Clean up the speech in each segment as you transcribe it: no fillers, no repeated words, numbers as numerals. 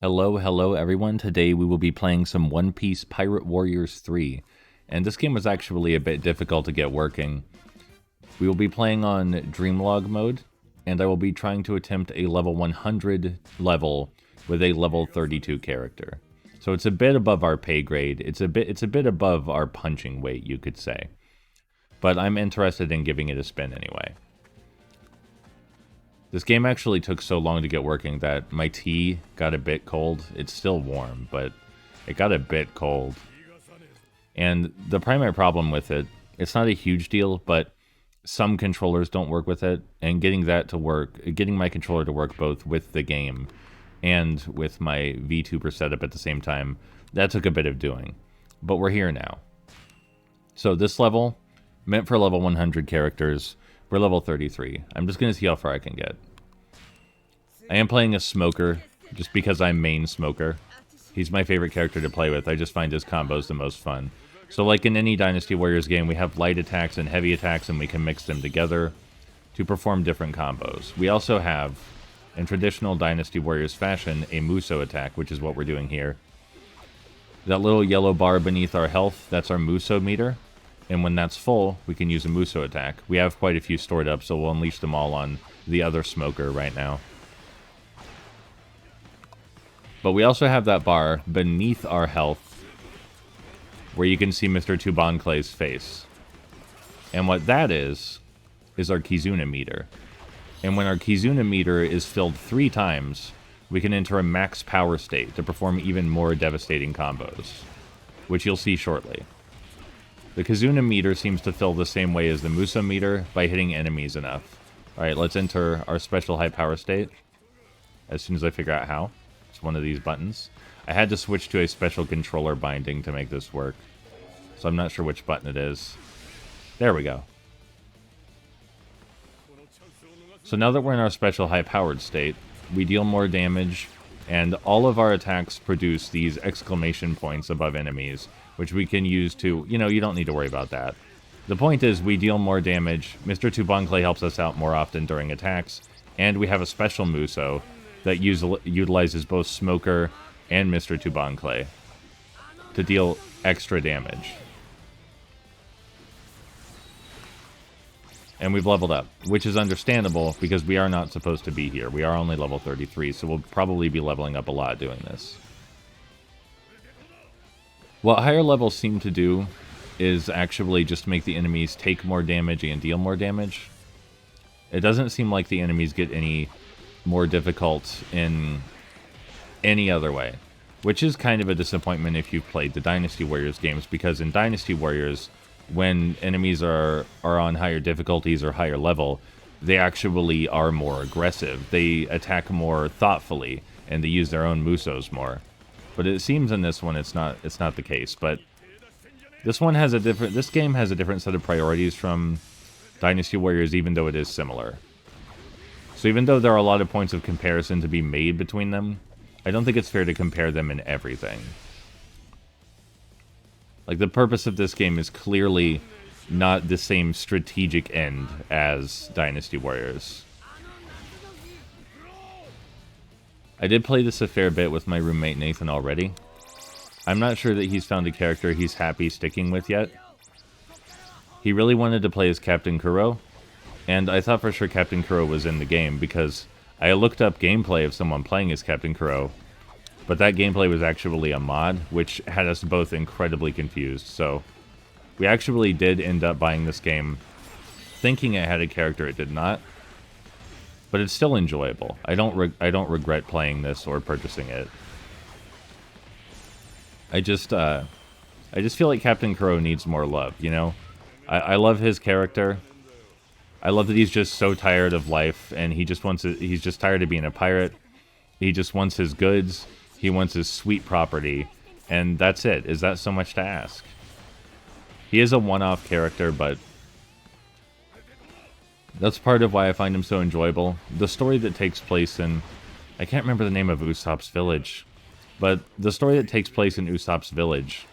Hello everyone. Today we will be playing some One Piece Pirate Warriors 3. And this game was actually a bit difficult to get working. We will be playing on Dreamlog mode, and I will be trying to attempt a level 100 level with a level 32 character. So it's a bit above our pay grade. It's a bit above our punching weight, you could say. But I'm interested in giving it a spin anyway. This game actually took so long to get working that my tea got a bit cold. It's still warm, but it got a bit cold. And the primary problem with it, it's not a huge deal, but some controllers don't work with it, and getting my controller to work both with the game and with my VTuber setup at the same time, that took a bit of doing. But we're here now. So this level, meant for level 100 characters, we're level 33. I'm just going to see how far I can get. I am playing a Smoker, just because I'm main Smoker. He's my favorite character to play with. I just find his combos the most fun. So like in any Dynasty Warriors game, we have light attacks and heavy attacks, and we can mix them together to perform different combos. We also have, in traditional Dynasty Warriors fashion, a musou attack, which is what we're doing here. That little yellow bar beneath our health, that's our musou meter. And when that's full, we can use a musou attack. We have quite a few stored up, so we'll unleash them all on the other Smoker right now. But we also have that bar beneath our health, where you can see Mr. Tubanclay's face. And what that is our Kizuna meter. And when our Kizuna meter is filled 3 times, we can enter a max power state to perform even more devastating combos, which you'll see shortly. The Kizuna meter seems to fill the same way as the musou meter by hitting enemies enough. Alright, let's enter our special high power state as soon as I figure out how. It's one of these buttons. I had to switch to a special controller binding to make this work, so I'm not sure which button it is. There we go. So now that we're in our special high powered state, we deal more damage, and all of our attacks produce these exclamation points above enemies, which we can use to, you don't need to worry about that. The point is, we deal more damage, Mr. Tubanclay helps us out more often during attacks, and we have a special musou that utilizes both Smoker and Mr. Tubanclay to deal extra damage. And we've leveled up, which is understandable because we are not supposed to be here. We are only level 33, so we'll probably be leveling up a lot doing this. What higher levels seem to do is actually just make the enemies take more damage and deal more damage. It doesn't seem like the enemies get any more difficult in any other way, which is kind of a disappointment if you've played the Dynasty Warriors games, because in Dynasty Warriors, when enemies are on higher difficulties or higher level, they actually are more aggressive. They attack more thoughtfully, and they use their own musous more. But it seems in this one it's not the case. But this game has a different set of priorities from Dynasty Warriors, even though it is similar. So even though there are a lot of points of comparison to be made between them, I don't think it's fair to compare them in everything. Like, the purpose of this game is clearly not the same strategic end as Dynasty Warriors. I did play this a fair bit with my roommate Nathan already. I'm not sure that he's found a character he's happy sticking with yet. He really wanted to play as Captain Kuro, and I thought for sure Captain Kuro was in the game because I looked up gameplay of someone playing as Captain Kuro, but that gameplay was actually a mod, which had us both incredibly confused. So we actually did end up buying this game thinking it had a character it did not, but it's still enjoyable. I don't regret playing this or purchasing it. I just feel like Captain Kuro needs more love, I love his character. I love that he's just so tired of life, and he's just tired of being a pirate. He just wants his goods. He wants his sweet property, and that's it. Is that so much to ask? He is a one-off character, but that's part of why I find him so enjoyable. The story that takes place in... I can't remember the name of Usopp's village, but the story that takes place in Usopp's village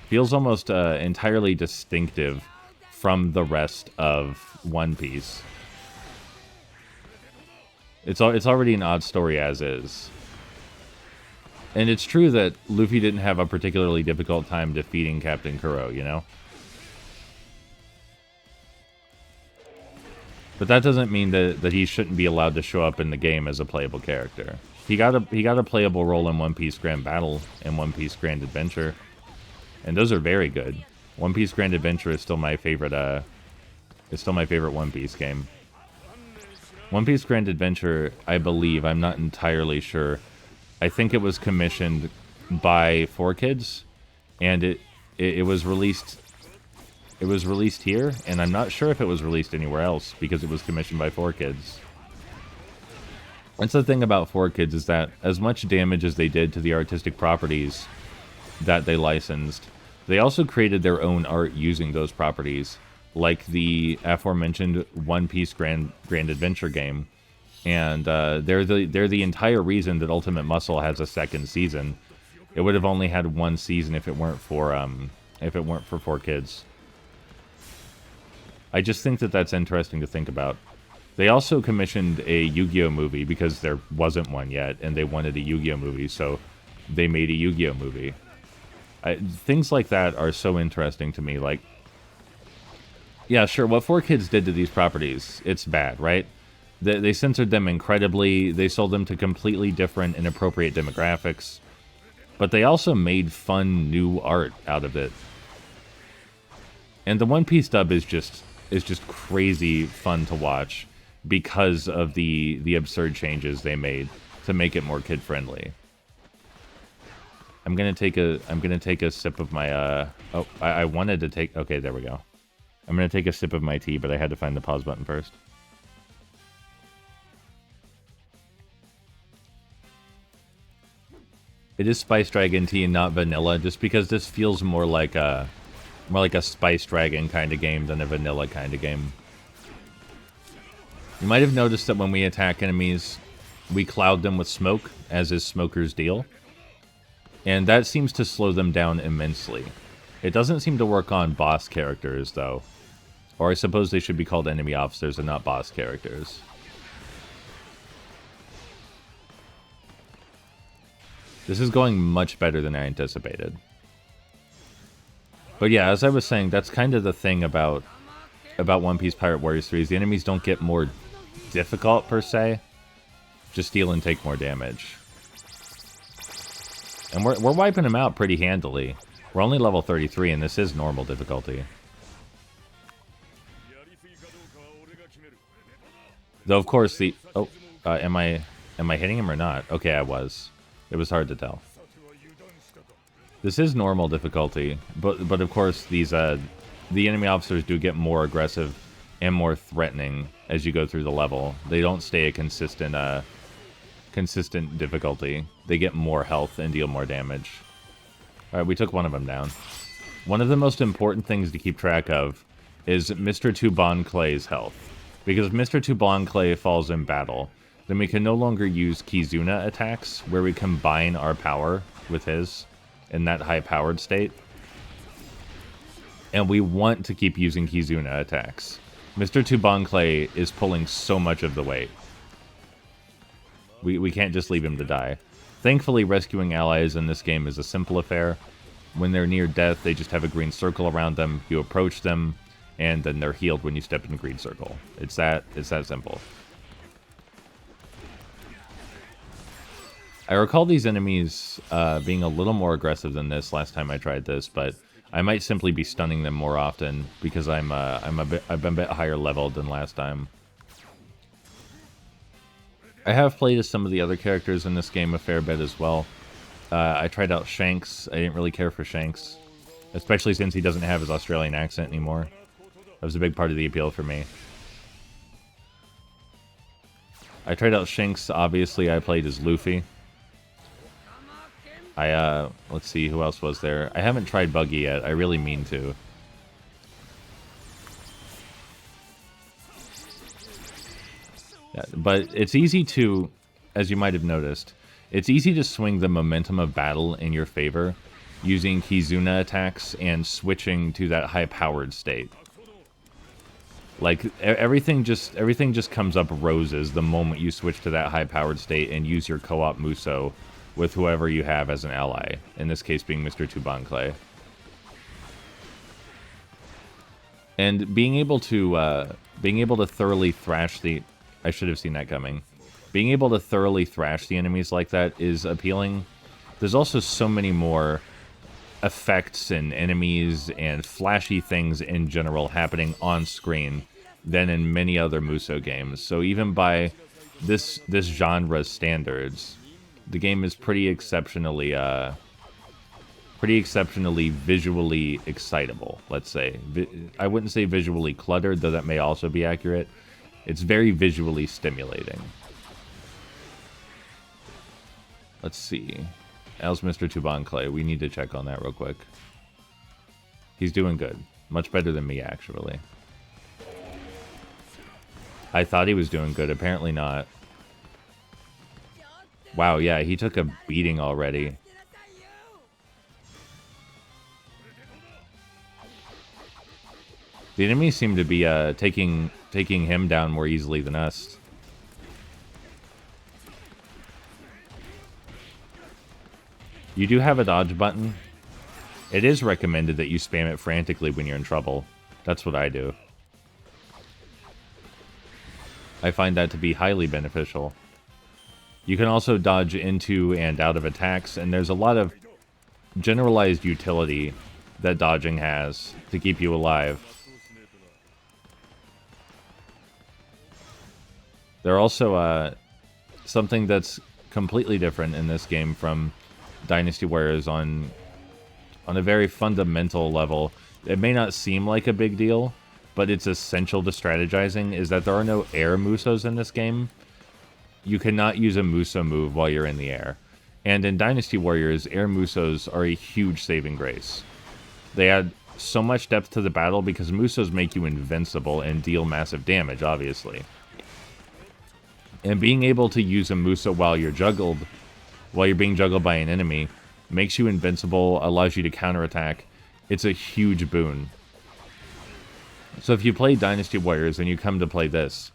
feels almost entirely distinctive from the rest of One Piece. It's already an odd story as is. And it's true that Luffy didn't have a particularly difficult time defeating Captain Kuro, you know? But that doesn't mean that he shouldn't be allowed to show up in the game as a playable character. He got a playable role in One Piece Grand Battle and One Piece Grand Adventure. And those are very good. One Piece Grand Adventure is still my favorite One Piece game. One Piece Grand Adventure, I believe, I'm not entirely sure. I think it was commissioned by 4Kids, and it was released. It was released here, and I'm not sure if it was released anywhere else because it was commissioned by 4Kids. That's the thing about 4Kids, is that as much damage as they did to the artistic properties that they licensed, they also created their own art using those properties, like the aforementioned One Piece Grand Adventure game. And they're the entire reason that Ultimate Muscle has a second season. It would have only had one season if it weren't for 4Kids. I just think that that's interesting to think about. They also commissioned a Yu-Gi-Oh movie because there wasn't one yet, and they wanted a Yu-Gi-Oh movie, so they made a Yu-Gi-Oh movie. Things like that are so interesting to me. Like, yeah, sure, what 4Kids did to these properties, it's bad, right? They censored them incredibly. They sold them to completely different, inappropriate demographics. But they also made fun, new art out of it. And the One Piece dub is just crazy fun to watch because of the absurd changes they made to make it more kid-friendly. I'm gonna take a sip of my I wanted to take, okay, there we go. I'm gonna take a sip of my tea, but I had to find the pause button first. It is Spice Dragon tea and not vanilla, just because this feels more like a Spice Dragon kind of game than a vanilla kind of game. You might have noticed that when we attack enemies, we cloud them with smoke, as is Smoker's deal. And that seems to slow them down immensely. It doesn't seem to work on boss characters, though. Or I suppose they should be called enemy officers and not boss characters. This is going much better than I anticipated. But yeah, as I was saying, that's kind of the thing about One Piece Pirate Warriors 3 is the enemies don't get more difficult, per se. Just steal and take more damage. And we're wiping them out pretty handily. We're only level 33, and this is normal difficulty. Though, of course, the... Oh, am I hitting him or not? Okay, I was. It was hard to tell. This is normal difficulty, but of course these the enemy officers do get more aggressive and more threatening as you go through the level. They don't stay a consistent difficulty. They get more health and deal more damage. All right, we took one of them down. One of the most important things to keep track of is Mr. Tuban Clay's health, because if Mr. Tuban Clay falls in battle, then we can no longer use Kizuna attacks, where we combine our power with his in that high-powered state. And we want to keep using Kizuna attacks. Mr. Tuban Clay is pulling so much of the weight. We can't just leave him to die. Thankfully, rescuing allies in this game is a simple affair. When they're near death, they just have a green circle around them. You approach them, and then they're healed when you step in the green circle. It's that simple. I recall these enemies being a little more aggressive than this last time I tried this, but I might simply be stunning them more often because I've been a bit higher leveled than last time. I have played as some of the other characters in this game a fair bit as well. I tried out Shanks. I didn't really care for Shanks, especially since he doesn't have his Australian accent anymore. That was a big part of the appeal for me. I tried out Shanks. Obviously, I played as Luffy. Let's see, who else was there? I haven't tried Buggy yet. I really mean to. Yeah, but it's easy to, as you might have noticed, it's easy to swing the momentum of battle in your favor using Kizuna attacks and switching to that high-powered state. Like, everything just comes up roses the moment you switch to that high-powered state and use your co-op musou with whoever you have as an ally, in this case being Mr. Tubankle. And being able to thoroughly thrash the... I should have seen that coming. Being able to thoroughly thrash the enemies like that is appealing. There's also so many more effects and enemies and flashy things in general happening on screen than in many other Musou games. So even by this genre's standards, the game is pretty exceptionally visually excitable, let's say. I wouldn't say visually cluttered, though that may also be accurate. It's very visually stimulating. Let's see. How's Mr. Tubankle? We need to check on that real quick. He's doing good. Much better than me, actually. I thought he was doing good. Apparently not. Wow, yeah, he took a beating already. The enemies seem to be taking him down more easily than us. You do have a dodge button. It is recommended that you spam it frantically when you're in trouble. That's what I do. I find that to be highly beneficial. You can also dodge into and out of attacks, and there's a lot of generalized utility that dodging has to keep you alive. There are also something that's completely different in this game from Dynasty Warriors on a very fundamental level. It may not seem like a big deal, but it's essential to strategizing, is that there are no air musos in this game. You cannot use a muso move while you're in the air. And in Dynasty Warriors, air musos are a huge saving grace. They add so much depth to the battle because musos make you invincible and deal massive damage, obviously. And being able to use a muso while you're being juggled by an enemy, makes you invincible, allows you to counterattack. It's a huge boon. So if you play Dynasty Warriors and you come to play this,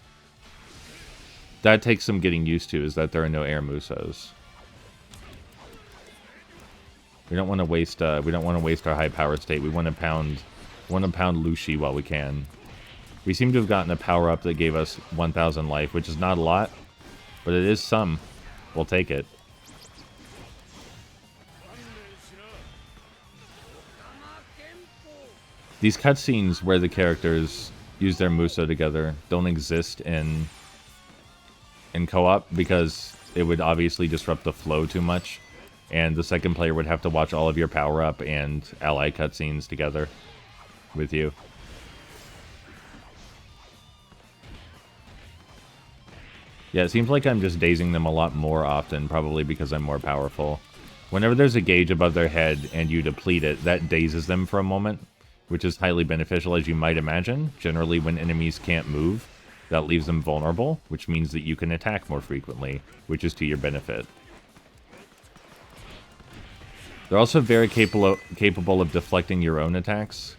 that takes some getting used to, is that there are no air musos. We don't want to waste our high power state. We want to pound Lushi while we can. We seem to have gotten a power up that gave us 1,000 life, which is not a lot, but it is some. We'll take it. These cutscenes where the characters use their muso together don't exist in co-op because it would obviously disrupt the flow too much, and the second player would have to watch all of your power-up and ally cutscenes together with you. Yeah, it seems like I'm just dazing them a lot more often, probably because I'm more powerful. Whenever there's a gauge above their head and you deplete it, that dazes them for a moment, which is highly beneficial, as you might imagine. Generally, when enemies can't move, that leaves them vulnerable, which means that you can attack more frequently, which is to your benefit. They're also very capable of deflecting your own attacks,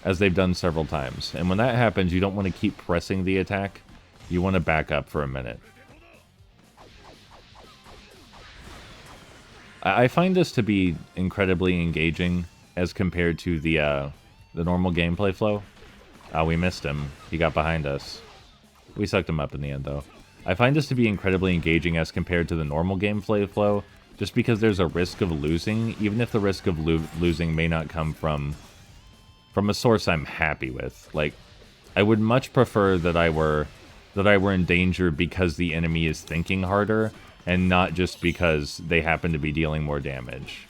as they've done several times. And when that happens, you don't want to keep pressing the attack. You want to back up for a minute. I find this to be incredibly engaging as compared to the normal gameplay flow. We missed him. He got behind us. We sucked him up in the end, though. I find this to be incredibly engaging as compared to the normal gameplay flow, just because there's a risk of losing, even if the risk of losing may not come from a source I'm happy with. Like, I would much prefer that I were in danger because the enemy is thinking harder, and not just because they happen to be dealing more damage.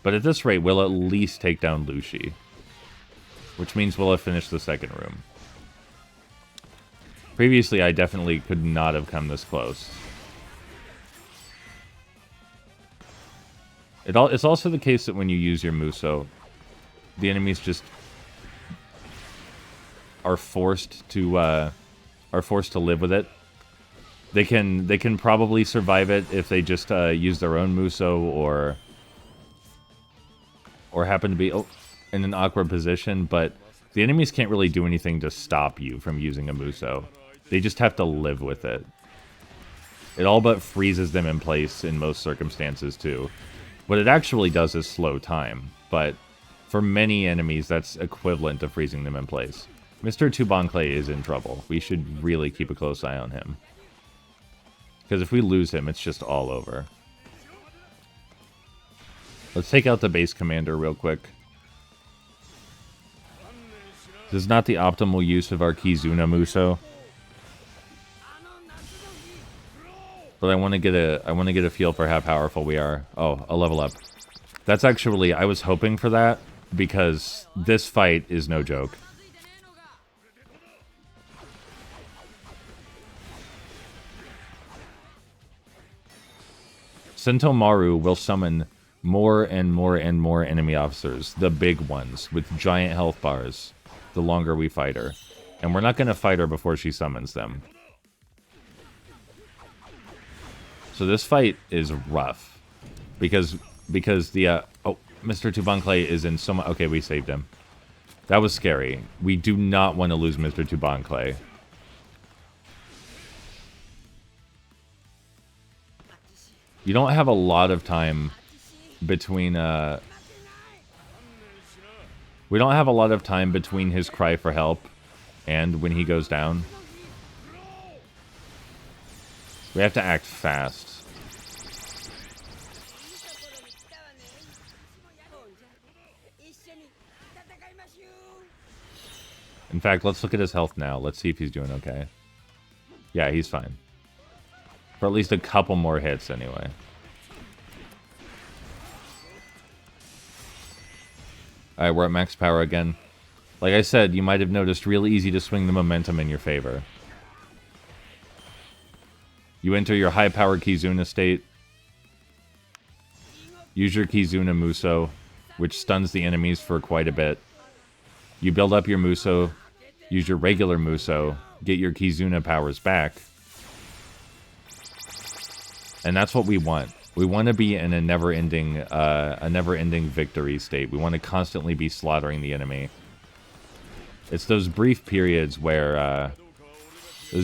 But at this rate, we'll at least take down Lushi, which means we'll have finished the second room. Previously, I definitely could not have come this close. It's also the case that when you use your muso, the enemies just are forced to live with it. They can probably survive it if they just use their own muso or happen to be in an awkward position, but the enemies can't really do anything to stop you from using a muso. They just have to live with it. It all but freezes them in place in most circumstances, too. What it actually does is slow time, but for many enemies, that's equivalent to freezing them in place. Mr. Tubanclay is in trouble. We should really keep a close eye on him. Because if we lose him, it's just all over. Let's take out the base commander real quick. This is not the optimal use of our Kizuna Musou. But I want to get a feel for how powerful we are. Oh, a level up. That's actually, I was hoping for that because this fight is no joke. Sentomaru will summon more and more and more enemy officers, the big ones, with giant health bars, the longer we fight her. And we're not going to fight her before she summons them. So this fight is rough. Because the, oh, Mr. Tubanclay is in so much, okay, we saved him. That was scary. We do not want to lose Mr. Tubanclay. You don't have a lot of time between, we don't have a lot of time between his cry for help and when he goes down. We have to act fast. In fact, let's look at his health now. Let's see if he's doing okay. Yeah, he's fine. For at least a couple more hits, anyway. Alright, we're at max power again. Like I said, you might have noticed real easy to swing the momentum in your favor. You enter your high-powered Kizuna state. Use your Kizuna Musou, which stuns the enemies for quite a bit. You build up your Musou, use your regular Musou, get your Kizuna powers back. And that's what we want. We want to be in a never-ending victory state. We want to constantly be slaughtering the enemy. It's those brief periods where,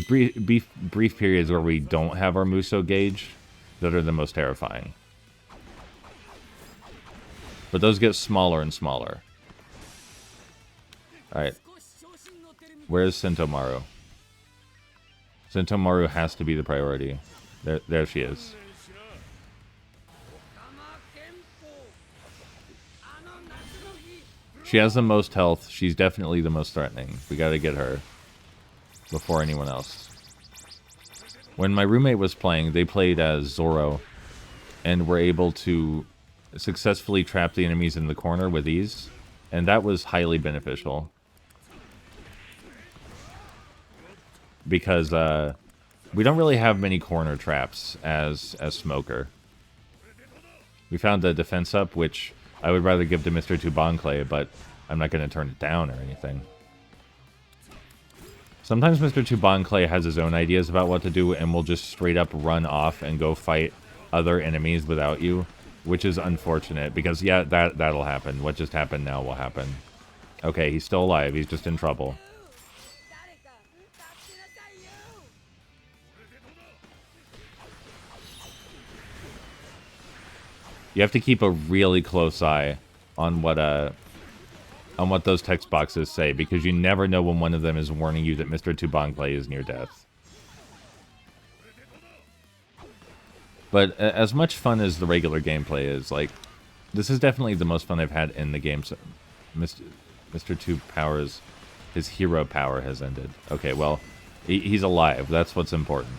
brief periods where we don't have our Musou gauge that are the most terrifying. But those get smaller and smaller. Alright. Where's Sentomaru? Sentomaru has to be the priority. There she is. She has the most health. She's definitely the most threatening. We gotta get her before anyone else. When my roommate was playing, they played as Zoro and were able to successfully trap the enemies in the corner with ease, and that was highly beneficial. Because we don't really have many corner traps as Smoker. We found the defense up, which I would rather give to Mr. Tubanclay, but I'm not going to turn it down or anything. Sometimes Mr. Tubanclay has his own ideas about what to do and will just straight up run off and go fight other enemies without you, which is unfortunate because, yeah, that'll happen. What just happened now will happen. Okay, he's still alive. He's just in trouble. You have to keep a really close eye on what those text boxes say, because you never know when one of them is warning you that Mr. Tubanclay is near death. But as much fun as the regular gameplay is, like, this is definitely the most fun I've had in the game. So Mr. Two Powers, his hero power has ended. Okay, well, he's alive. That's what's important.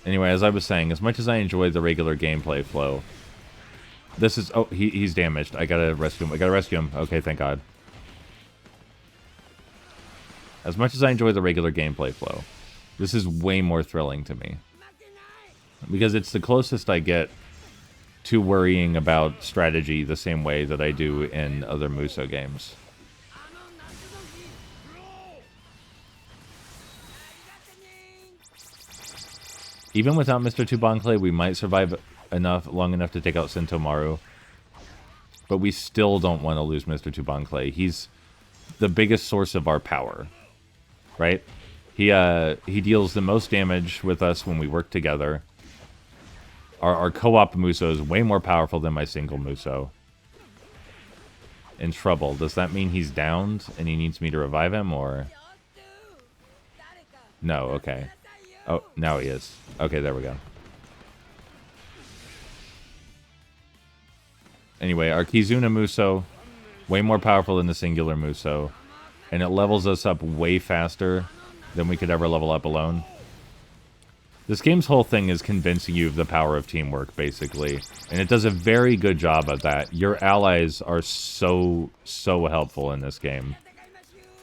Anyway, as I was saying, as much as I enjoy the regular gameplay flow, this is... Oh, he's damaged. I gotta rescue him. I gotta rescue him. Okay, thank God. As much as I enjoy the regular gameplay flow, this is way more thrilling to me. Because it's the closest I get to worrying about strategy the same way that I do in other Musou games. Even without Mr. Tubanclay, we might survive long enough to take out Sentomaru. But we still don't want to lose Mr. Tubanclay. He's the biggest source of our power. right? He deals the most damage with us when we work together. Our co-op musou is way more powerful than my single musou. In trouble. Does that mean he's downed and he needs me to revive him, or... No, okay. Oh, now he is. Okay, there we go. Anyway, our Kizuna musou, way more powerful than the singular musou, and it levels us up way faster than we could ever level up alone. This game's whole thing is convincing you of the power of teamwork, basically. And it does a very good job of that. Your allies are so helpful in this game.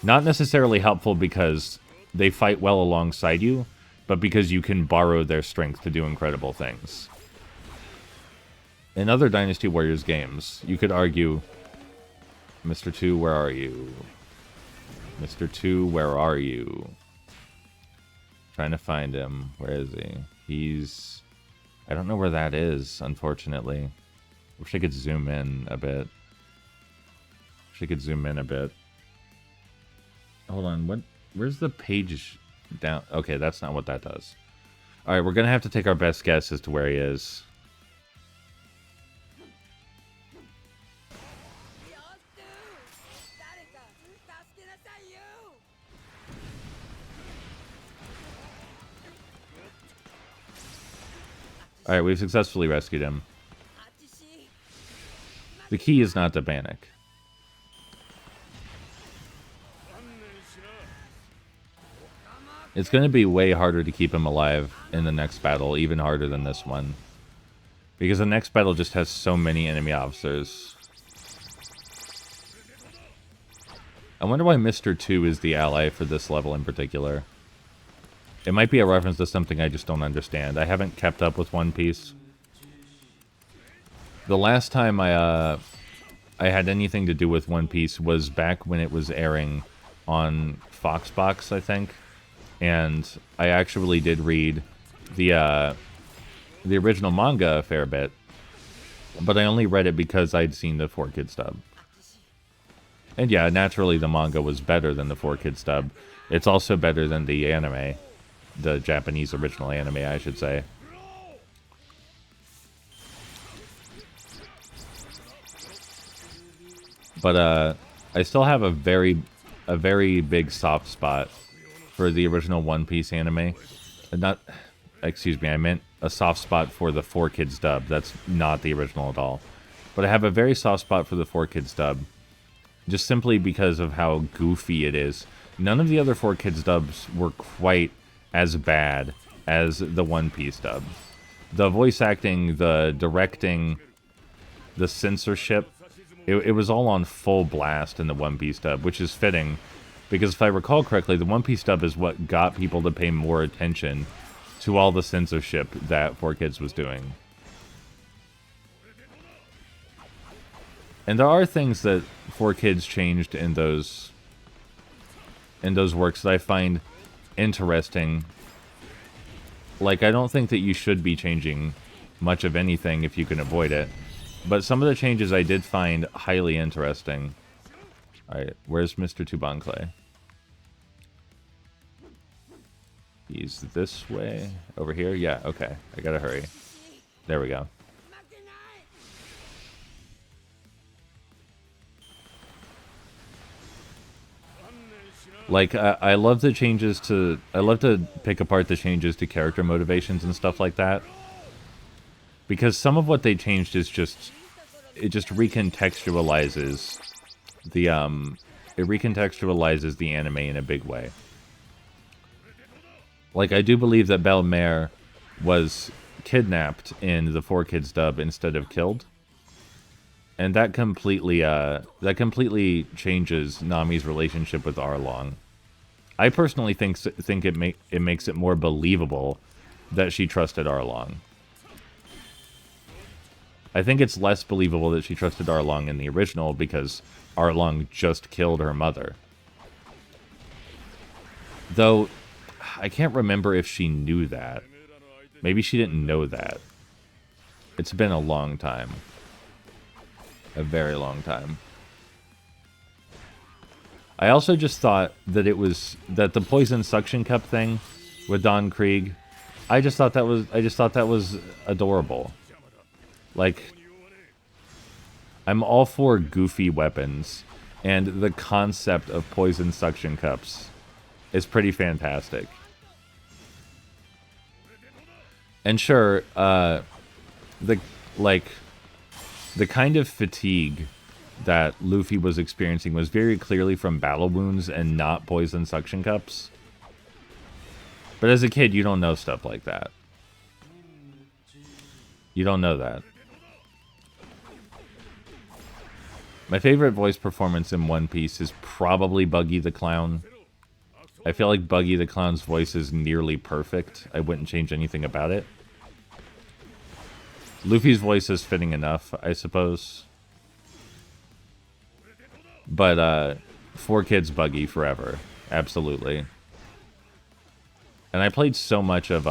Not necessarily helpful because they fight well alongside you, but because you can borrow their strength to do incredible things. In other Dynasty Warriors games, you could argue, Mr. 2, where are you? Mr. 2, where are you? Trying to find him. Where is he? He's... I don't know where that is, unfortunately. Wish I could zoom in a bit. Wish I could zoom in a bit. Hold on, what? Where's the page down? Okay, that's not what that does. Alright, we're gonna have to take our best guess as to where he is. Alright, we've successfully rescued him. The key is not to panic. It's going to be way harder to keep him alive in the next battle, even harder than this one. Because the next battle just has so many enemy officers. I wonder why Mr. 2 is the ally for this level in particular. It might be a reference to something I just don't understand. I haven't kept up with One Piece. The last time I had anything to do with One Piece was back when it was airing on Foxbox, I think. And I actually did read the original manga a fair bit. But I only read it because I'd seen the 4Kids dub. And yeah, naturally the manga was better than the 4Kids dub. It's also better than the anime. The Japanese original anime, I should say. But I still have a very big soft spot for the original One Piece anime. Excuse me, I meant a soft spot for the 4Kids dub. That's not the original at all. But I have a very soft spot for the 4Kids dub, just simply because of how goofy it is. None of the other 4Kids dubs were quite as bad as the One Piece dub. The voice acting, the directing, the censorship, it was all on full blast in the One Piece dub, which is fitting, because if I recall correctly, the One Piece dub is what got people to pay more attention to all the censorship that 4Kids was doing. And there are things that 4Kids changed in those works that I find interesting. Like, I don't think that you should be changing much of anything if you can avoid it. But some of the changes I did find highly interesting. Alright, where's Mr. Tubankle? He's this way. Over here? Yeah, okay. I gotta hurry. There we go. Like, I love the changes to... I love to pick apart the changes to character motivations and stuff like that. Because some of what they changed is just... It just recontextualizes the, It recontextualizes the anime in a big way. Like, I do believe that Belle-Mère was kidnapped in the 4Kids dub instead of killed. And that completely changes Nami's relationship with Arlong. I personally think it makes it more believable that she trusted Arlong. I think it's less believable that she trusted Arlong in the original because Arlong just killed her mother. Though, I can't remember if she knew that. Maybe she didn't know that. It's been a long time. A very long time. I also just thought that that the poison suction cup thing with Don Krieg, I just thought that was adorable. Like, I'm all for goofy weapons, and the concept of poison suction cups is pretty fantastic. And sure, the kind of fatigue that Luffy was experiencing was very clearly from battle wounds and not poison suction cups. But as a kid, you don't know stuff like that. You don't know that. My favorite voice performance in One Piece is probably Buggy the Clown. I feel like Buggy the Clown's voice is nearly perfect. I wouldn't change anything about it. Luffy's voice is fitting enough, I suppose. But, 4Kids Buggy forever. Absolutely. And I played so much of,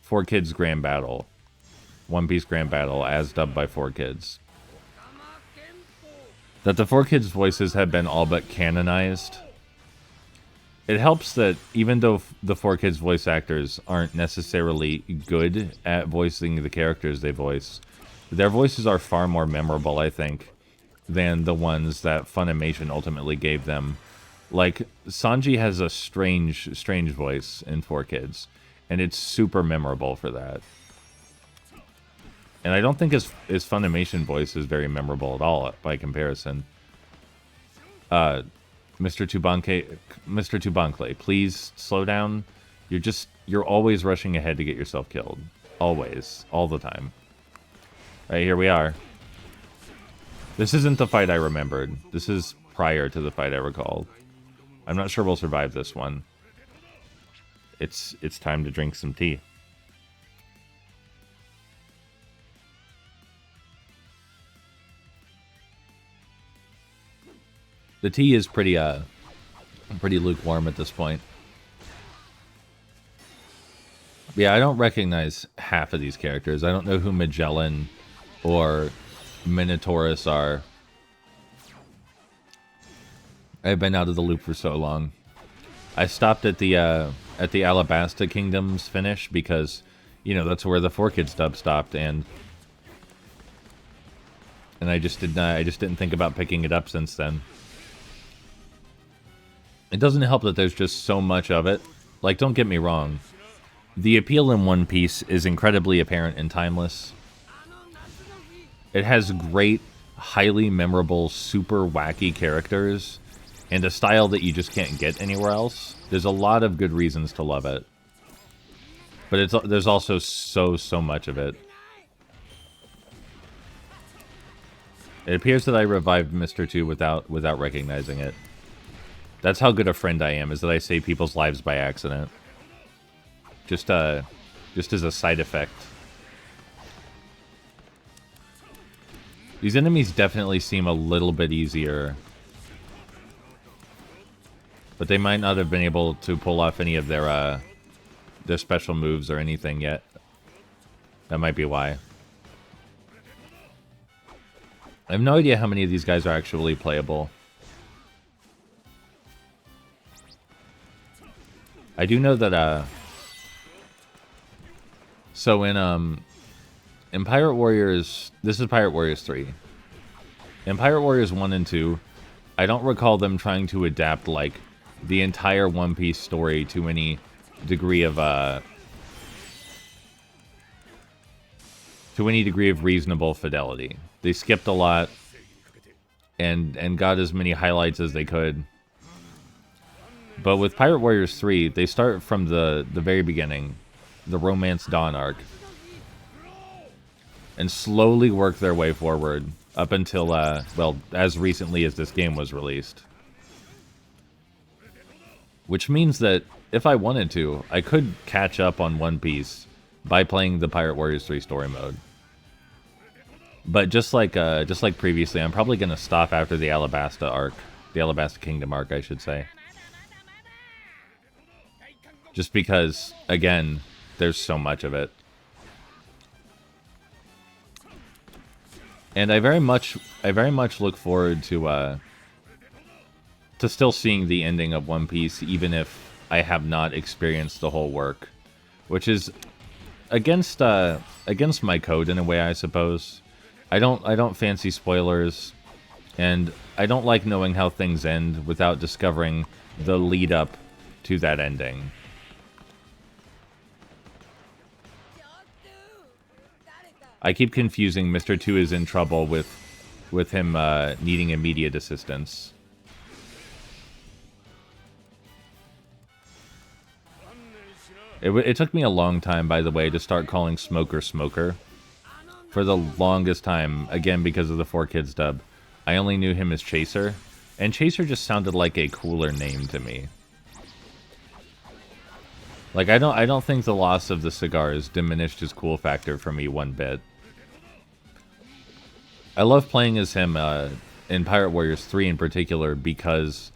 4Kids Grand Battle. One Piece Grand Battle, as dubbed by 4Kids. That the 4Kids voices have been all but canonized. It helps that even though the 4Kids voice actors aren't necessarily good at voicing the characters they voice, their voices are far more memorable, I think, than the ones that Funimation ultimately gave them. Like, Sanji has a strange voice in 4Kids, and it's super memorable for that. And I don't think his Funimation voice is very memorable at all by comparison. Mr. Tubancle, please slow down. You're always rushing ahead to get yourself killed. Always. All the time. Right, here we are. This isn't the fight I remembered. This is prior to the fight I recalled. I'm not sure we'll survive this one. It's time to drink some tea. The tea is pretty lukewarm at this point. Yeah, I don't recognize half of these characters. I don't know who Magellan or Minotaurus are. I've been out of the loop for so long. I stopped at the Alabasta Kingdom's finish because, you know, that's where the 4Kids dub stopped, and I just didn't think about picking it up since then. It doesn't help that there's just so much of it. Like, don't get me wrong. The appeal in One Piece is incredibly apparent and timeless. It has great, highly memorable, super wacky characters, and a style that you just can't get anywhere else. There's a lot of good reasons to love it. But there's also so much of it. It appears that I revived Mr. 2 without recognizing it. That's how good a friend I am, is that I save people's lives by accident. Just as a side effect. These enemies definitely seem a little bit easier. But they might not have been able to pull off any of their special moves or anything yet. That might be why. I have no idea how many of these guys are actually playable. I do know that, so in Pirate Warriors, this is Pirate Warriors 3. In Pirate Warriors 1 and 2, I don't recall them trying to adapt, like, the entire One Piece story to any degree of, reasonable fidelity. They skipped a lot and got as many highlights as they could. But with Pirate Warriors 3, they start from the very beginning, the Romance Dawn arc, and slowly work their way forward up until, well, as recently as this game was released. Which means that if I wanted to, I could catch up on One Piece by playing the Pirate Warriors 3 story mode. But just like previously, I'm probably going to stop after the Alabasta arc, the Alabasta Kingdom arc, I should say. Just because, again, there's so much of it. And I very much look forward to to still seeing the ending of One Piece, even if I have not experienced the whole work, which is against my code in a way, I suppose. I don't fancy spoilers, and I don't like knowing how things end without discovering the lead up to that ending. I keep confusing Mr. 2 is in trouble with him needing immediate assistance. It took me a long time, by the way, to start calling Smoker Smoker. For the longest time, again because of the 4Kids dub, I only knew him as Chaser, and Chaser just sounded like a cooler name to me. Like, I don't think the loss of the cigars diminished his cool factor for me one bit. I love playing as him in Pirate Warriors 3 in particular because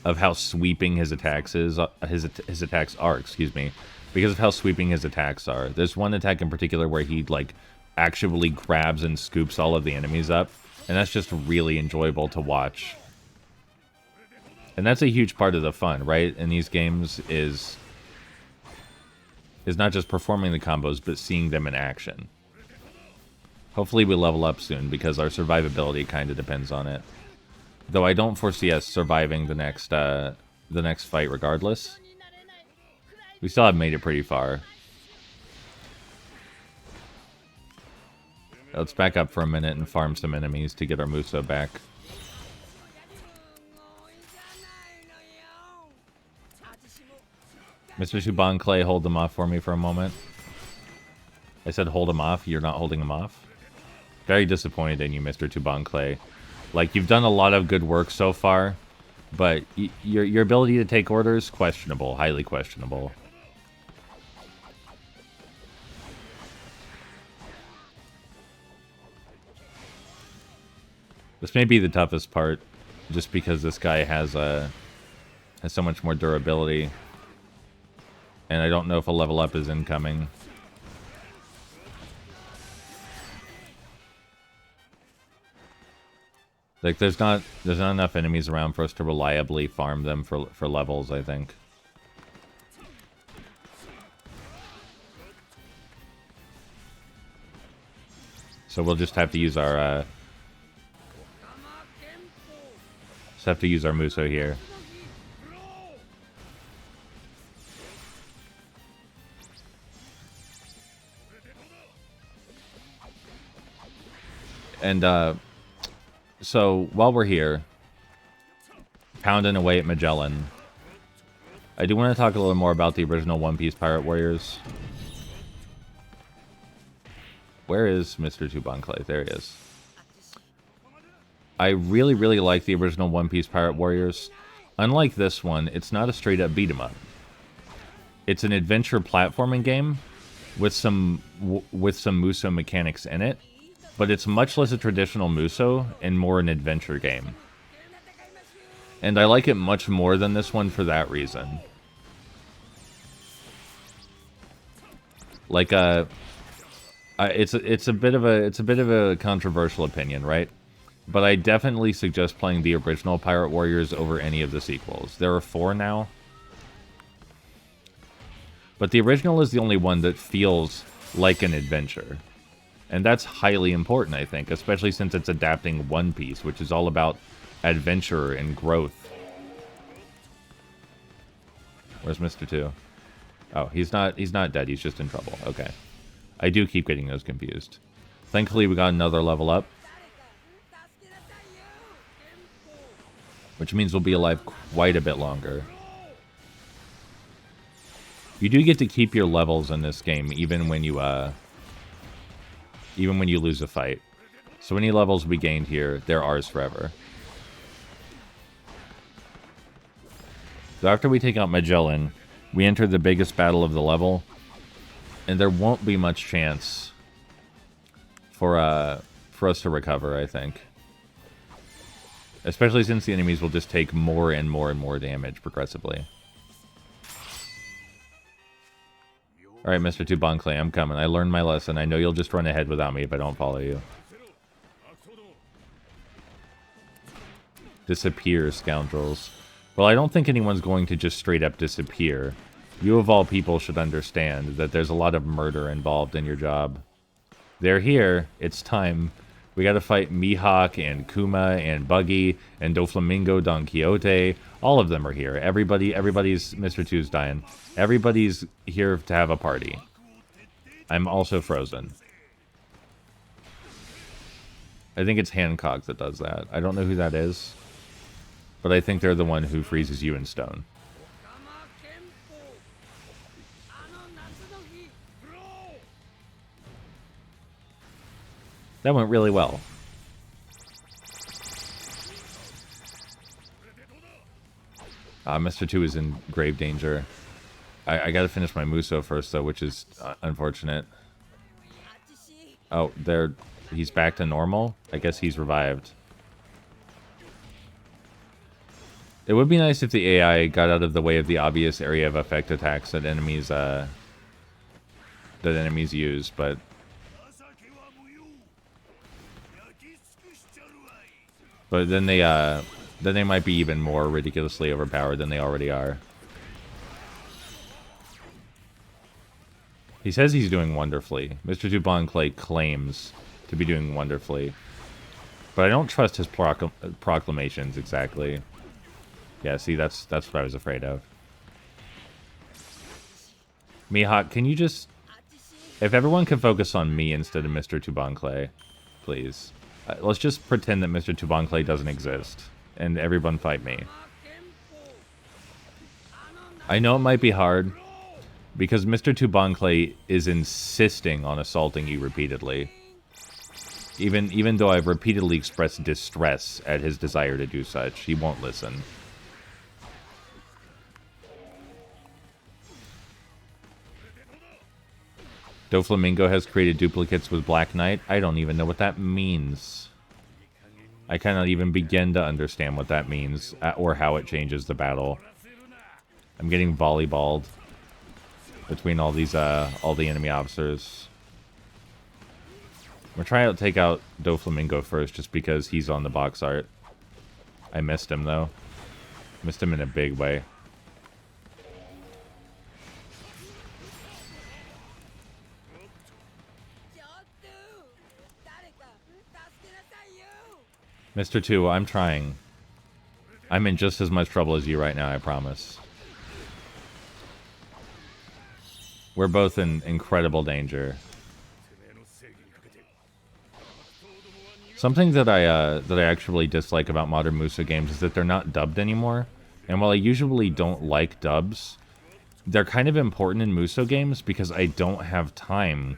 of how sweeping his attacks his attacks are, excuse me. Because of how sweeping his attacks are. There's one attack in particular where he, like, actually grabs and scoops all of the enemies up, and that's just really enjoyable to watch. And that's a huge part of the fun, right? In these games is not just performing the combos, but seeing them in action. Hopefully we level up soon, because our survivability kind of depends on it. Though I don't foresee us surviving the next fight regardless. We still have made it pretty far. Let's back up for a minute and farm some enemies to get our musou back. Mr. Suban Clay, hold them off for me for a moment. I said hold them off. You're not holding them off? Very disappointed in you, Mr. Tuban Clay. Like, you've done a lot of good work so far, but your ability to take orders, questionable. Highly questionable. This may be the toughest part, just because this guy has so much more durability. And I don't know if a level up is incoming. Like, there's not enough enemies around for us to reliably farm them for levels, I think. So we'll just have to use our musou here. And so while we're here, pounding away at Magellan, I do want to talk a little more about the original One Piece Pirate Warriors. Where is Mr. Tuban Clay? There he is. I really, really like the original One Piece Pirate Warriors. Unlike this one, it's not a straight-up beat-em-up. It's an adventure platforming game with some musou mechanics in it, but it's much less a traditional musou and more an adventure game. And I like it much more than this one for that reason. Like, it's a bit of a controversial opinion, right? But I definitely suggest playing the original Pirate Warriors over any of the sequels. There are 4 now. But the original is the only one that feels like an adventure. And that's highly important, I think, especially since it's adapting One Piece, which is all about adventure and growth. Where's Mr. 2? Oh, he's not dead, he's just in trouble. Okay. I do keep getting those confused. Thankfully, we got another level up. Which means we'll be alive quite a bit longer. You do get to keep your levels in this game, even when you lose a fight. So any levels we gained here, they're ours forever. So after we take out Magellan, we enter the biggest battle of the level, and there won't be much chance for us to recover, I think. Especially since the enemies will just take more and more and more damage progressively. Alright, Mr. Tuban Clay, I'm coming. I learned my lesson. I know you'll just run ahead without me if I don't follow you. Disappear, scoundrels. Well, I don't think anyone's going to just straight up disappear. You of all people should understand that there's a lot of murder involved in your job. They're here. It's time. We gotta fight Mihawk and Kuma and Buggy and Doflamingo Don Quixote. All of them are here. Everybody's... Mr. Two's dying. Everybody's here to have a party. I'm also frozen. I think it's Hancock that does that. I don't know who that is. But I think they're the one who freezes you in stone. That went really well. Mr. 2 is in grave danger. I gotta finish my musou first, though, which is unfortunate. Oh, he's back to normal? I guess he's revived. It would be nice if the AI got out of the way of the obvious area of effect attacks that enemies use, but... But then they might be even more ridiculously overpowered than they already are. He says he's doing wonderfully. Mr. Dubon Clay claims to be doing wonderfully. But I don't trust his proclamations exactly. Yeah, see, that's what I was afraid of. Mihawk, can you just... If everyone can focus on me instead of Mr. Tubanclay, please. Let's just pretend that Mr. Tubanclay doesn't exist. And everyone fight me. I know it might be hard. Because Mr. Tubanclay is insisting on assaulting you repeatedly. Even though I've repeatedly expressed distress at his desire to do such, he won't listen. Doflamingo has created duplicates with Black Knight. I don't even know what that means. I cannot even begin to understand what that means, or how it changes the battle. I'm getting volleyballed between all these, all the enemy officers. We're trying to take out Doflamingo first, just because he's on the box art. I missed him, though. Missed him in a big way. Mr. 2, I'm trying. I'm in just as much trouble as you right now, I promise. We're both in incredible danger. Something that I actually dislike about modern musou games is that they're not dubbed anymore. And while I usually don't like dubs, they're kind of important in musou games because I don't have time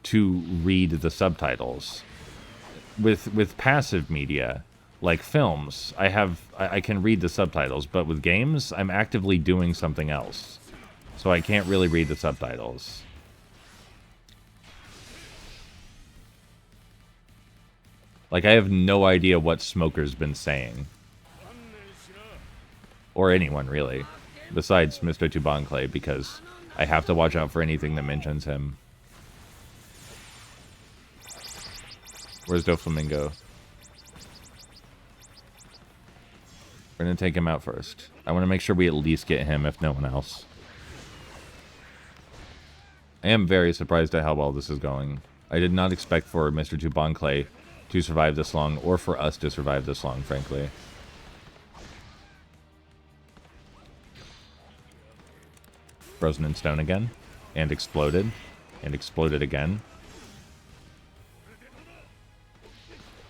to read the subtitles. With passive media, like films, I can read the subtitles, but with games, I'm actively doing something else. So I can't really read the subtitles. Like, I have no idea what Smoker's been saying. Or anyone, really. Besides Mr. Tubanclay, because I have to watch out for anything that mentions him. Where's Doflamingo? We're gonna take him out first. I want to make sure we at least get him, if no one else. I am very surprised at how well this is going. I did not expect for Mr. Tubanclay to survive this long, or for us to survive this long, frankly. Frozen in stone again. And exploded. And exploded again.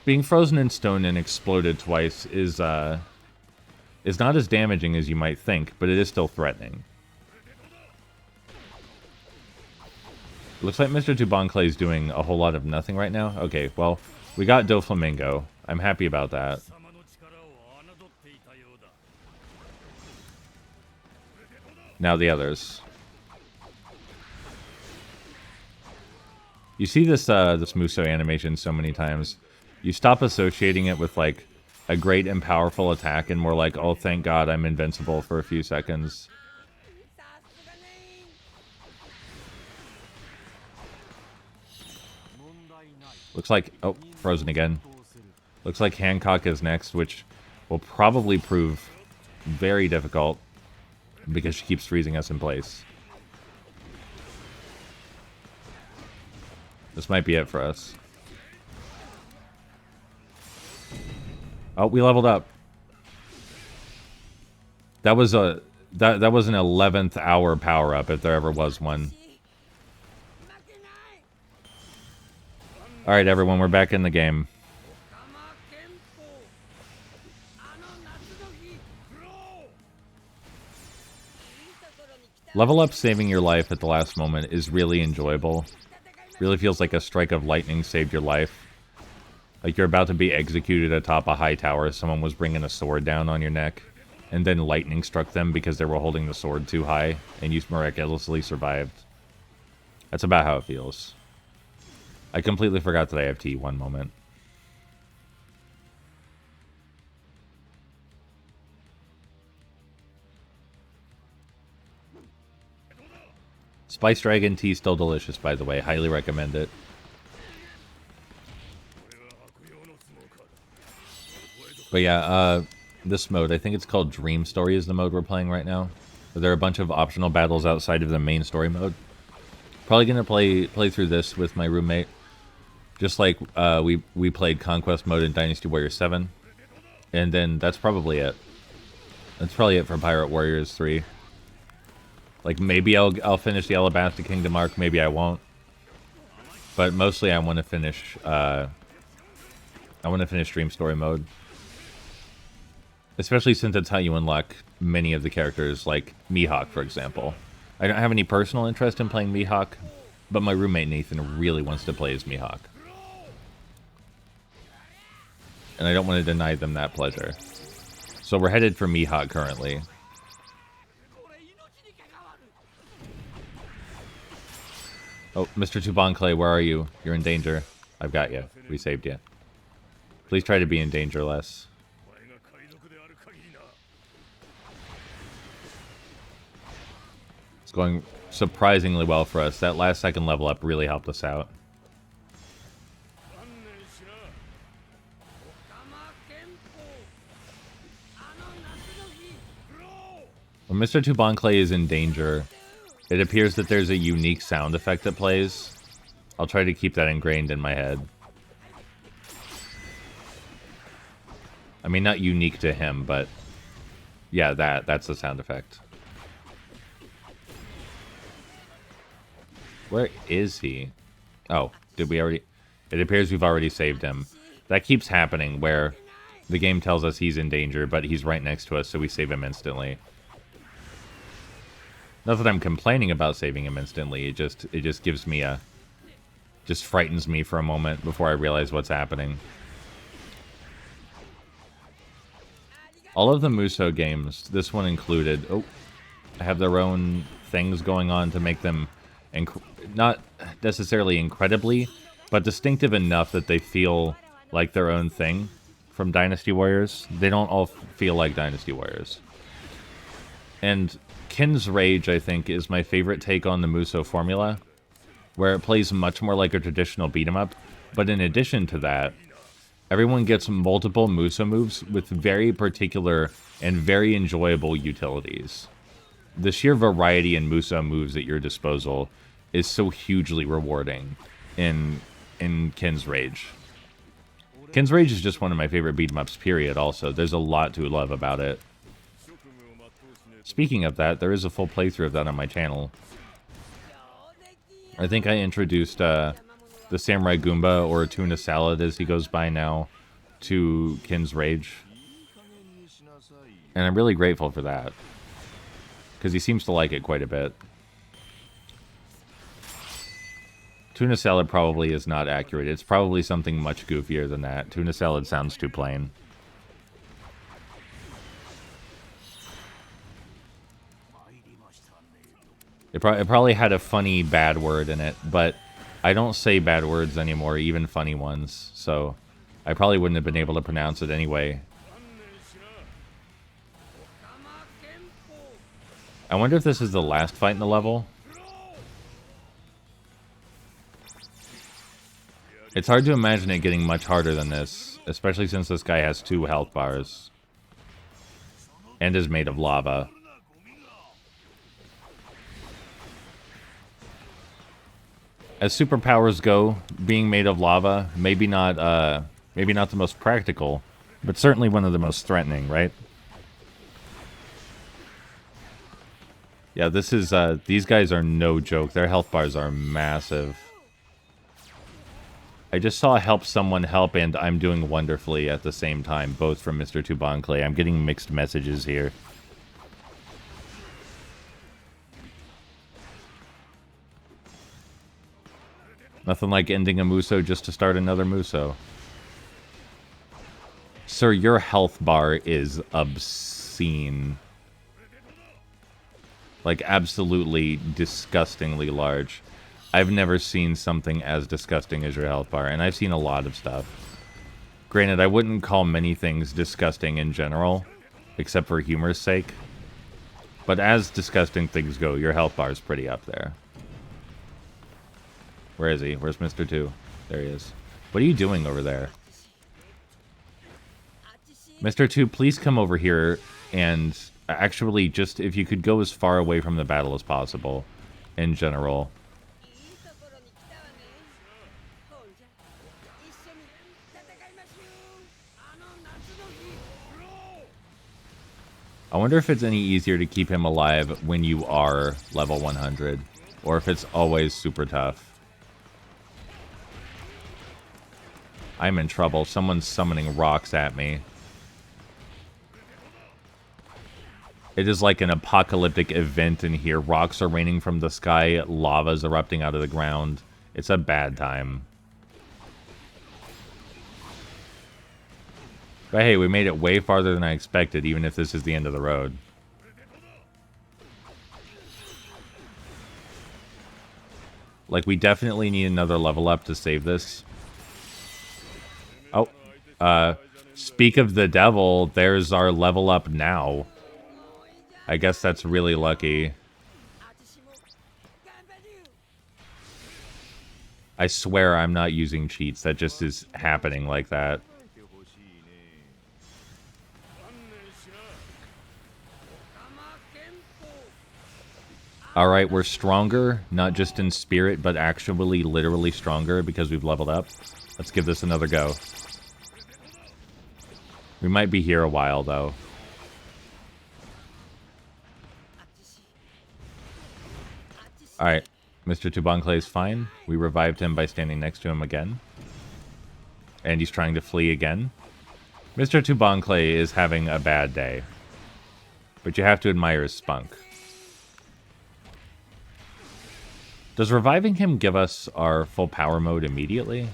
Being frozen in stone and exploded twice is not as damaging as you might think, but it is still threatening. Looks like Mr. Tubanclay is doing a whole lot of nothing right now. Okay, well, we got Doflamingo. I'm happy about that. Now the others. You see this this musou animation so many times. You stop associating it with, like, a great and powerful attack and more like, oh, thank God I'm invincible for a few seconds. Looks like... Oh, frozen again. Looks like Hancock is next, which will probably prove very difficult because she keeps freezing us in place. This might be it for us. Oh, we leveled up. That was a that was an 11th hour power up if there ever was one. All right, everyone, we're back in the game. Level up saving your life at the last moment is really enjoyable. Really feels like a strike of lightning saved your life. Like you're about to be executed atop a high tower, someone was bringing a sword down on your neck, and then lightning struck them because they were holding the sword too high, and you miraculously survived. That's about how it feels. I completely forgot that I have tea one moment. Spice Dragon tea still delicious, by the way. Highly recommend it. But yeah, this mode, I think it's called Dream Story is the mode we're playing right now. There are a bunch of optional battles outside of the main story mode. Probably gonna play through this with my roommate. Just like we played Conquest mode in Dynasty Warriors 7. And then that's probably it. That's probably it for Pirate Warriors 3. Like, maybe I'll finish the Alabasta Kingdom arc, maybe I won't. But mostly I want to finish Dream Story mode. Especially since it's how you unlock many of the characters, like Mihawk, for example. I don't have any personal interest in playing Mihawk, but my roommate Nathan really wants to play as Mihawk. And I don't want to deny them that pleasure. So we're headed for Mihawk currently. Oh, Mr. Tubanclay, where are you? You're in danger. I've got you. We saved you. Please try to be in danger less. It's going surprisingly well for us. That last second level up really helped us out. When Mr. Tubanclay is in danger, it appears that there's a unique sound effect that plays. I'll try to keep that ingrained in my head. I mean, not unique to him, but yeah, that's the sound effect. Where is he? Oh, did we already... It appears we've already saved him. That keeps happening where the game tells us he's in danger, but he's right next to us, so we save him instantly. Not that I'm complaining about saving him instantly, it just gives me a... just frightens me for a moment before I realize what's happening. All of the Musou games, this one included, have their own things going on to make them not necessarily incredibly, but distinctive enough that they feel like their own thing from Dynasty Warriors. They don't all feel like Dynasty Warriors. And Kin's Rage, I think, is my favorite take on the Musou formula, where it plays much more like a traditional beat-em-up, but in addition to that, everyone gets multiple Musou moves with very particular and very enjoyable utilities. The sheer variety in Musou moves at your disposal is so hugely rewarding in Kin's Rage. Kin's Rage is just one of my favorite beat-em-ups, period, also. There's a lot to love about it. Speaking of that, there is a full playthrough of that on my channel. I think I introduced the Samurai Goomba, or Tuna Salad as he goes by now, to Kin's Rage. And I'm really grateful for that, because he seems to like it quite a bit. Tuna Salad probably is not accurate. It's probably something much goofier than that. Tuna Salad sounds too plain. It probably had a funny bad word in it, but I don't say bad words anymore, even funny ones, so I probably wouldn't have been able to pronounce it anyway. I wonder if this is the last fight in the level. It's hard to imagine it getting much harder than this, especially since this guy has 2 health bars. and is made of lava. As superpowers go, being made of lava, maybe not the most practical, but certainly one of the most threatening, right? Yeah, this is, these guys are no joke. Their health bars are massive. I just saw help someone help and I'm doing wonderfully at the same time, both from Mr. Tubanclay. I'm getting mixed messages here. Nothing like ending a musou just to start another musou. Sir, your health bar is obscene. Like, absolutely disgustingly large. I've never seen something as disgusting as your health bar, and I've seen a lot of stuff. Granted, I wouldn't call many things disgusting in general, except for humor's sake. But as disgusting things go, your health bar is pretty up there. Where is he? Where's Mr. 2? There he is. What are you doing over there? Mr. 2, please come over here and actually just, if you could go as far away from the battle as possible, in general. I wonder if it's any easier to keep him alive when you are level 100, or if it's always super tough. I'm in trouble. Someone's summoning rocks at me. It is like an apocalyptic event in here. Rocks are raining from the sky. Lava's erupting out of the ground. It's a bad time. But hey, we made it way farther than I expected, even if this is the end of the road. Like, we definitely need another level up to save this. Oh, speak of the devil, there's our level up now. I guess that's really lucky. I swear I'm not using cheats. That just is happening like that. Alright, we're stronger, not just in spirit, but actually literally stronger because we've leveled up. Let's give this another go. We might be here a while, though. Alright, Mr. Tubanclay is fine. We revived him by standing next to him again. And he's trying to flee again. Mr. Tubanclay is having a bad day. But you have to admire his spunk. Does reviving him give us our full power mode immediately?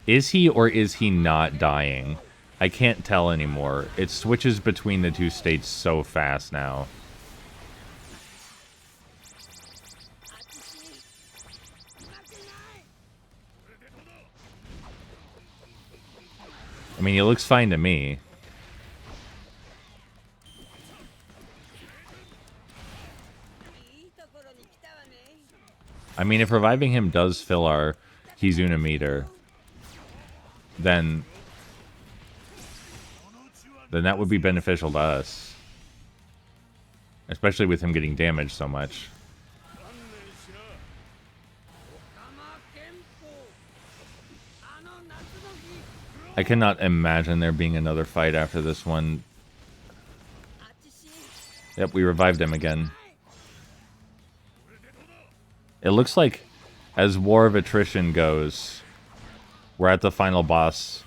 Is he or is he not dying? I can't tell anymore. It switches between the two states so fast now. I mean, he looks fine to me. I mean, if reviving him does fill our Kizuna meter, then that would be beneficial to us. Especially with him getting damaged so much. I cannot imagine there being another fight after this one. Yep, we revived him again. It looks like, as War of Attrition goes, we're at the final boss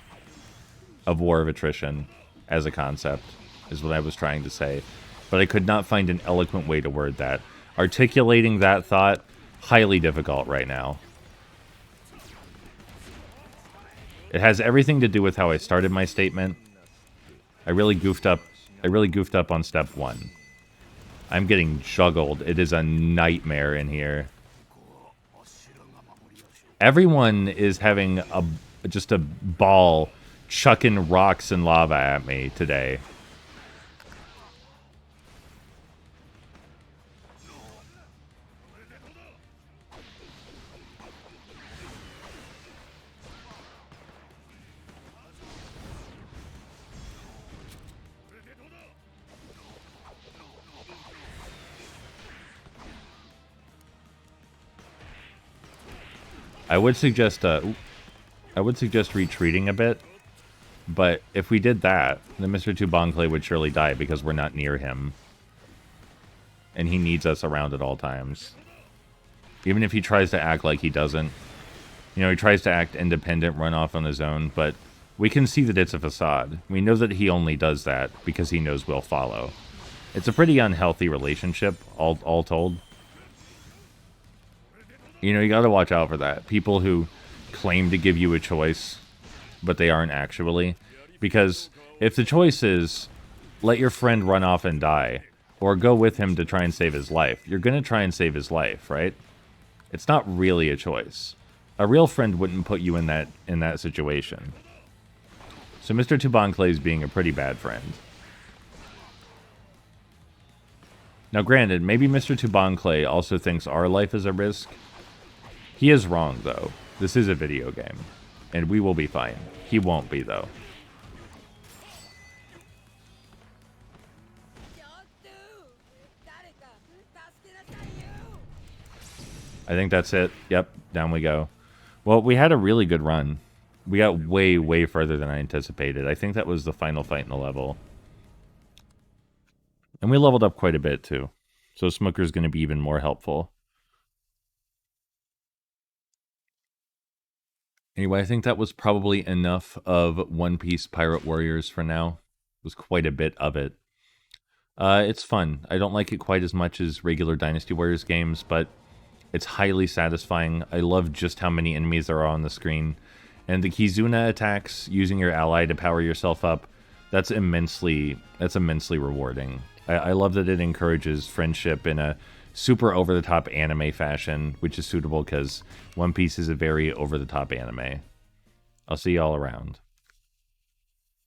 of War of Attrition as a concept, is what I was trying to say. But I could not find an eloquent way to word that. Articulating that thought, highly difficult right now. It has everything to do with how I started my statement. I really goofed up on step 1. I'm getting juggled. It is a nightmare in here. Everyone is having just a ball chucking rocks and lava at me today. I would suggest retreating a bit, but if we did that, then Mr. Tubankle would surely die because we're not near him. And he needs us around at all times. Even if he tries to act like he doesn't. You know, he tries to act independent, run off on his own, but we can see that it's a facade. We know that he only does that because he knows we'll follow. It's a pretty unhealthy relationship, all told. You know, you gotta watch out for that. People who claim to give you a choice, but they aren't actually. Because if the choice is, let your friend run off and die, or go with him to try and save his life, you're gonna try and save his life, right? It's not really a choice. A real friend wouldn't put you in that situation. So Mr. Tubankle is being a pretty bad friend. Now granted, maybe Mr. Tubankle also thinks our life is a risk. He is wrong, though. This is a video game. And we will be fine. He won't be, though. I think that's it. Yep, down we go. Well, we had a really good run. We got way, way further than I anticipated. I think that was the final fight in the level. And we leveled up quite a bit, too. So Smoker's going to be even more helpful. Anyway, I think that was probably enough of One Piece Pirate Warriors for now. It was quite a bit of it. It's fun. I don't like it quite as much as regular Dynasty Warriors games, but it's highly satisfying. I love just how many enemies there are on the screen. And the Kizuna attacks, using your ally to power yourself up, that's immensely rewarding. I love that it encourages friendship in a super over-the-top anime fashion, which is suitable because One Piece is a very over-the-top anime. I'll see y'all around.